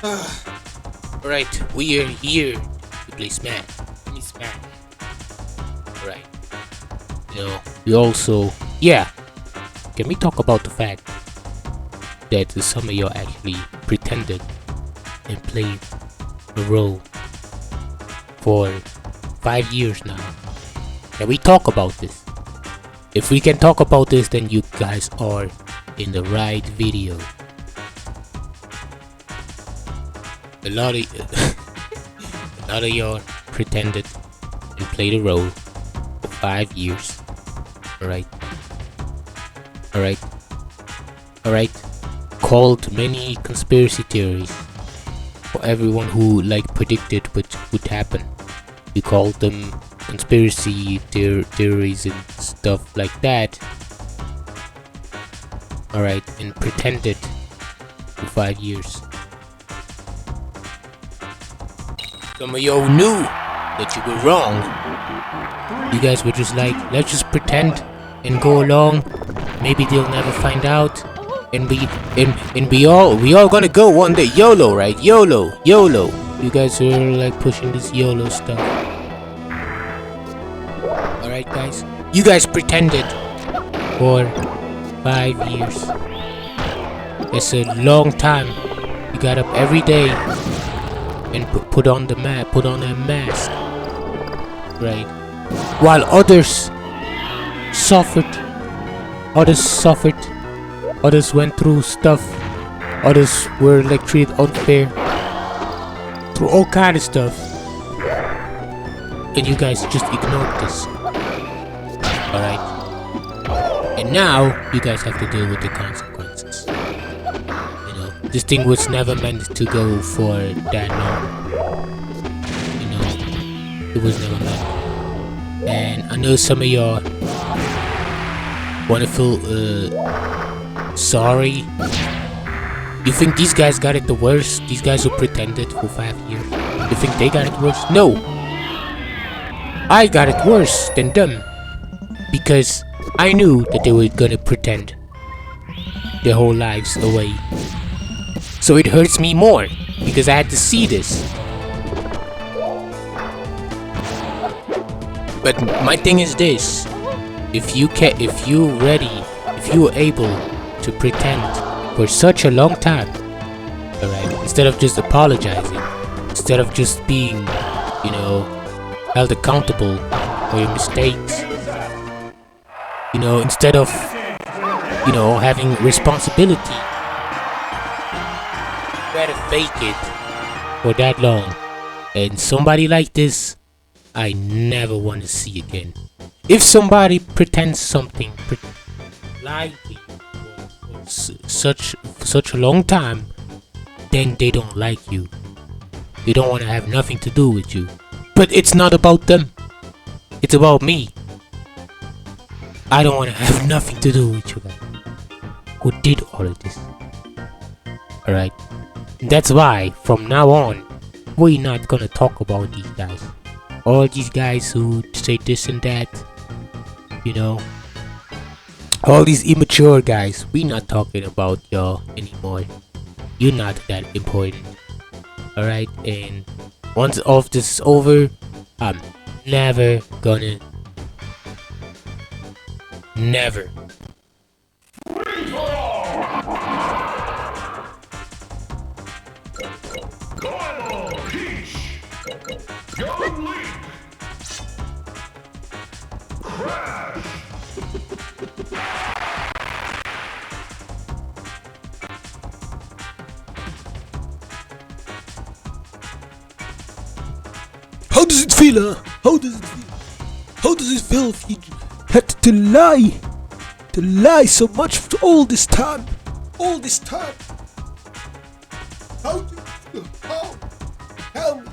Alright, we are here to play Smash. Give me Smash. Alright. You know, we also... Yeah! Can we talk about the fact that some of y'all actually pretended and played a role for 5 years now? Can we talk about this? If we can talk about this, then you guys are in the right video. A lot of y'all pretended and played a role for 5 years. Alright. Called many conspiracy theories for everyone who predicted what would happen. You called them conspiracy theories and stuff like that. Alright, and pretended for 5 years. Some of y'all knew that you were wrong. You guys were just like, let's just pretend and go along. Maybe they'll never find out. And we all gonna go one day. YOLO, right? YOLO. You guys are like pushing this YOLO stuff. Alright guys. You guys pretended for 5 years. It's a long time. You got up every day and put on a mask, right? While others suffered, others went through stuff, others were like treated unfair, through all kind of stuff, and you guys just ignored this. Alright, and now you guys have to deal with the consequences. This thing was never meant to go for that long. It was never meant. And I know some of y'all wanna feel sorry. You think these guys got it the worst? These guys who pretended for 5 years. You think they got it worse? No. I got it worse than them. Because I knew that they were gonna pretend their whole lives away. So it hurts me more because I had to see this. But my thing is this: if you were able to pretend for such a long time, alright, instead of just apologizing, instead of just being, held accountable for your mistakes, instead of, having responsibility. Gotta fake it for that long, and somebody like this I never want to see again. If somebody pretends something lively for such a long time, then they don't like you. They don't want to have nothing to do with you. But it's not about them, it's about me. I don't want to have nothing to do with you guys who did all of this. Alright, that's why from now on we're not gonna talk about these guys. All these guys who say this and that, all these immature guys, we're not talking about y'all anymore. You're not that important. Alright, and once all of this is over, I'm never gonna How does it feel, huh? How does it feel? How does it feel if you had to lie so much for all this time? How do you feel? How? Tell me.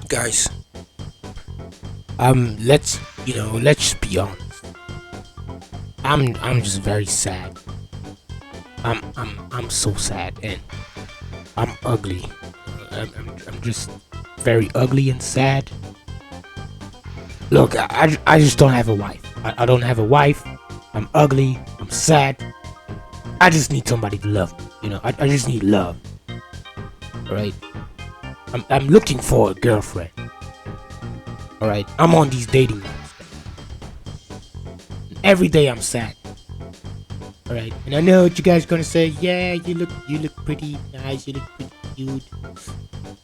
Guys, let's be honest. I'm just very sad. I'm so sad, and I'm ugly. I'm just very ugly and sad. Look, I just don't have a wife. I don't have a wife. I'm ugly. I'm sad. I just need somebody to love me. I just need love. Alright? I'm looking for a girlfriend. Alright? I'm on these dating apps. Every day I'm sad. Alright? And I know what you guys gonna say. Yeah, you look pretty nice. You look pretty cute.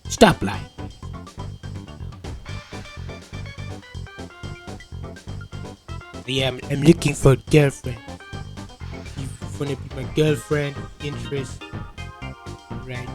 Stop lying. Yeah, I'm looking for a girlfriend. You wanna be my girlfriend? Interest? Right?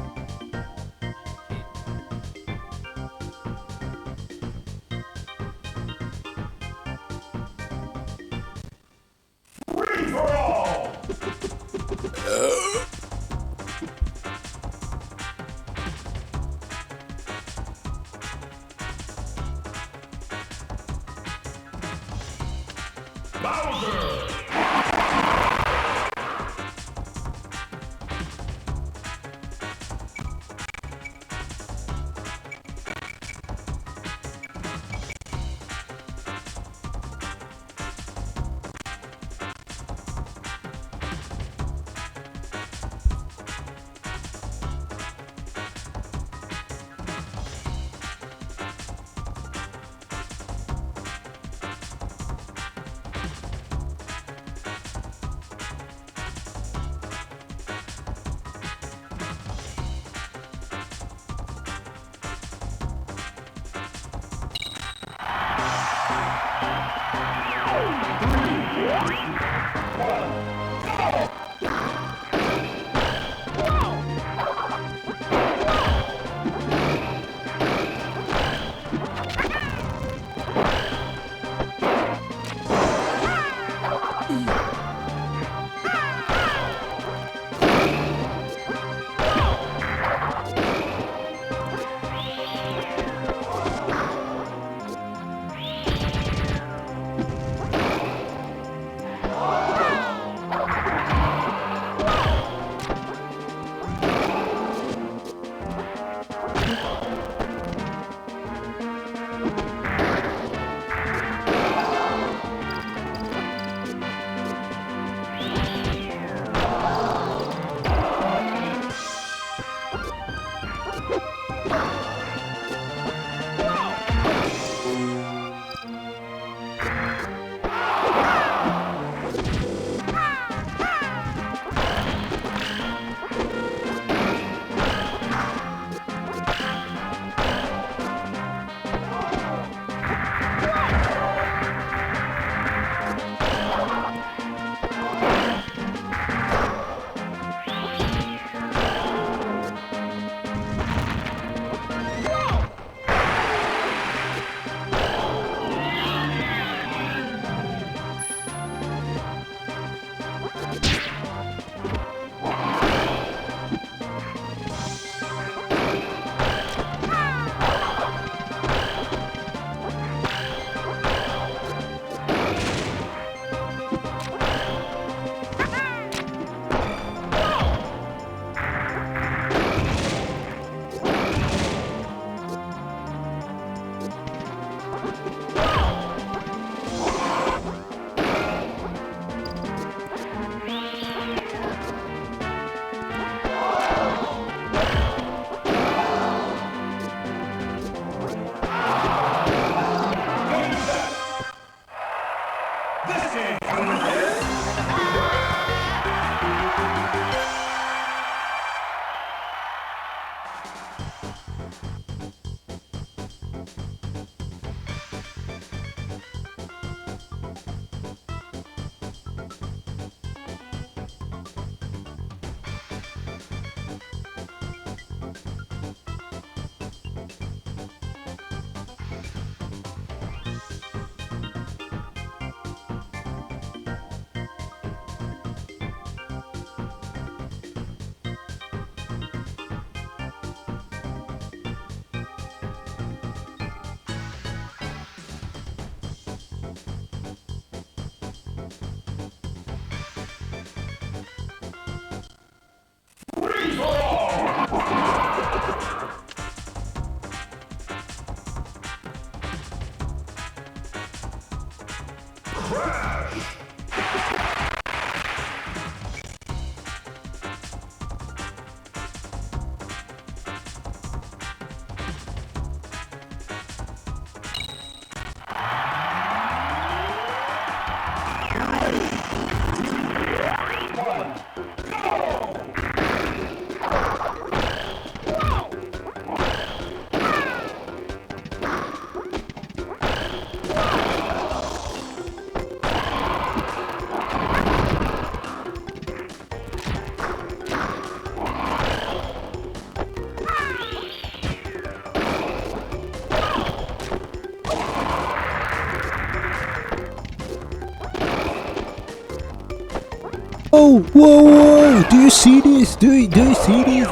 Oh, whoa, whoa! Do you see this? Do you see this?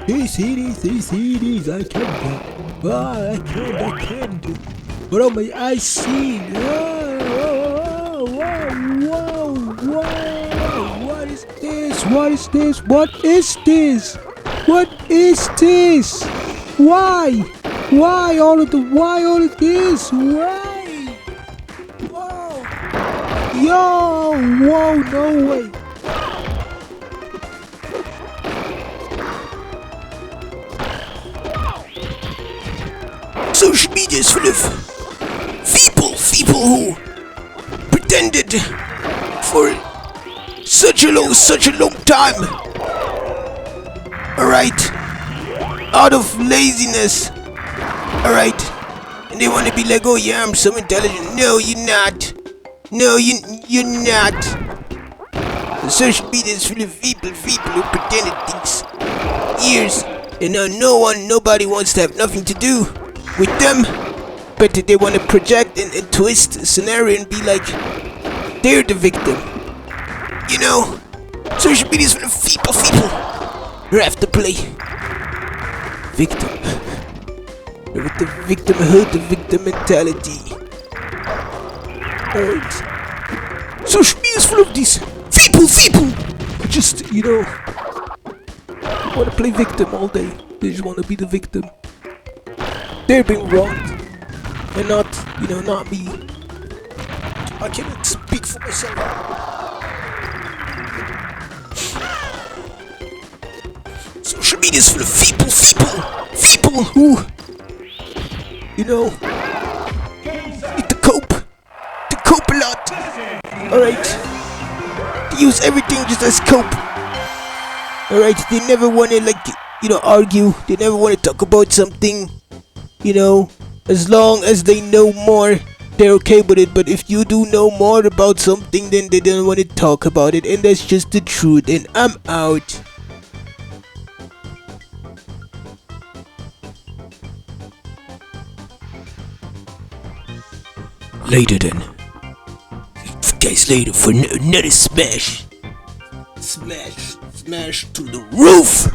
Do you see this? Do you see this? I can't. I can't. What are my eyes seeing? Whoa, whoa, whoa, whoa! What is this? What is this? What is this? What is this? Why? Why all of this? Why? Whoa! Yo! Whoa! No way! Social media is full of people who pretended for such a long time. Alright, out of laziness. Alright, and they want to be like, oh yeah, I'm so intelligent. No, you're not. No, you're not. The social media is full of people who pretended things years, and now nobody wants to have nothing to do with them, but they want to project and twist the scenario and be like they're the victim. You know, social media is full of people who have to play victim with the victimhood, the victim mentality. Alright, social media is full of these people who just, want to play victim all day. They just want to be the victim. They're being wronged, and not me. I cannot speak for myself. Social media is full of people who, need to cope a lot. Alright, they use everything just as cope. Alright, they never want to argue. They never want to talk about something. As long as they know more, they're okay with it. But if you do know more about something, then they don't want to talk about it. And that's just the truth. And I'm out. Later then. Guys, later for another smash. Smash to the roof.